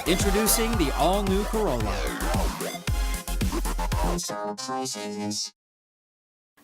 Introducing the all-new Corolla.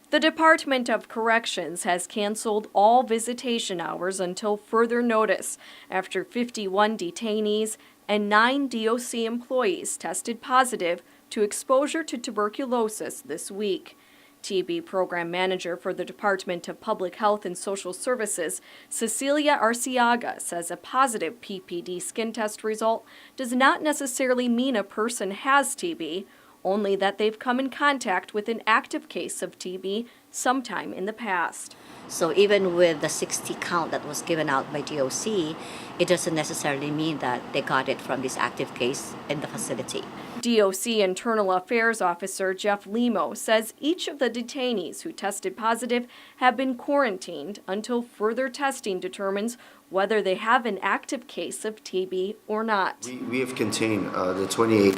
The Department of Corrections has canceled all visitation hours until further notice after 51 detainees and 9 DOC employees tested positive to exposure to tuberculosis this week. TB Program Manager for the Department of Public Health and Social Services, Cecilia Arciaga, says a positive PPD skin test result does not necessarily mean a person has TB, only that they've come in contact with an active case of TB sometime in the past. So even with the 60 count that was given out by DOC, it doesn't necessarily mean that they got it from this active case in the facility. DOC Internal Affairs Officer Jeff Limo says each of the detainees who tested positive have been quarantined until further testing determines whether they have an active case of TB or not. We have contained the 28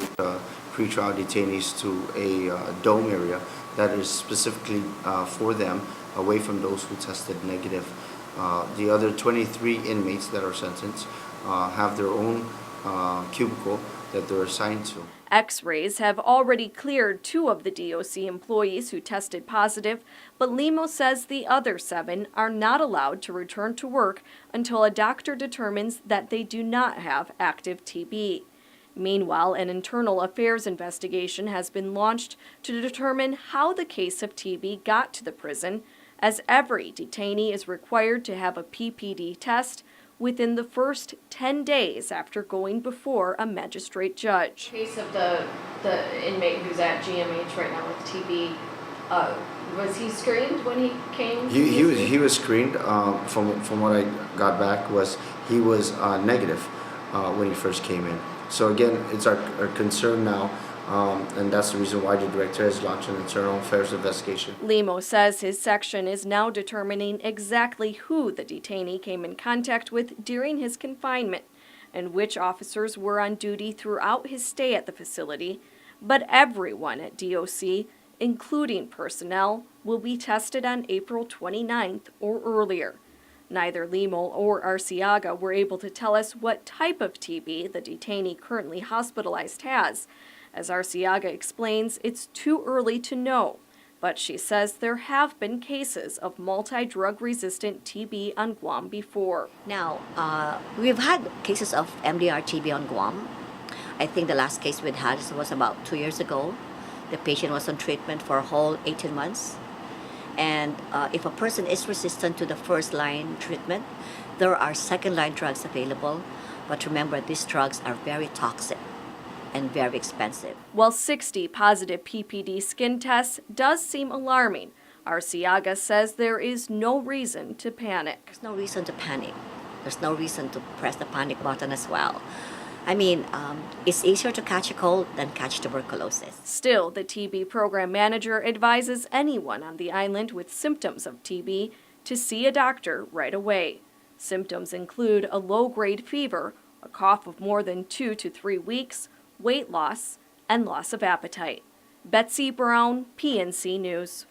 pretrial detainees to a dome area that is specifically for them, away from those who tested negative. The other 23 inmates that are sentenced have their own cubicle that they're assigned to. X-rays have already cleared 2 of the DOC employees who tested positive, but Limo says the other 7 are not allowed to return to work until a doctor determines that they do not have active TB. Meanwhile, an internal affairs investigation has been launched to determine how the case of TB got to the prison, as every detainee is required to have a PPD test within the first 10 days after going before a magistrate judge. Case of the inmate who's at GMH right now with TB, was he screened when he came? He was screened. From what I got back was he was negative when he first came in. So again, it's our concern now, and that's the reason why the director has launched an internal affairs investigation. Limo says his section is now determining exactly who the detainee came in contact with during his confinement and which officers were on duty throughout his stay at the facility, but everyone at DOC, including personnel, will be tested on April 29th or earlier. Neither Limo or Arciaga were able to tell us what type of TB the detainee currently hospitalized has. As Arciaga explains, it's too early to know, but she says there have been cases of multi-drug resistant TB on Guam before. Now, we've had cases of MDR TB on Guam. I think the last case we'd had was about 2 years ago. The patient was on treatment for a whole 18 months. And if a person is resistant to the first-line treatment, there are second-line drugs available. But remember, these drugs are very toxic and very expensive. While 60 positive PPD skin tests does seem alarming, Arciaga says there is no reason to panic. There's no reason to panic. There's no reason to press the panic button as well. I mean, it's easier to catch a cold than catch tuberculosis. Still, the TB program manager advises anyone on the island with symptoms of TB to see a doctor right away. Symptoms include a low-grade fever, a cough of more than 2 to 3 weeks, weight loss, and loss of appetite. Betsy Brown, PNC News.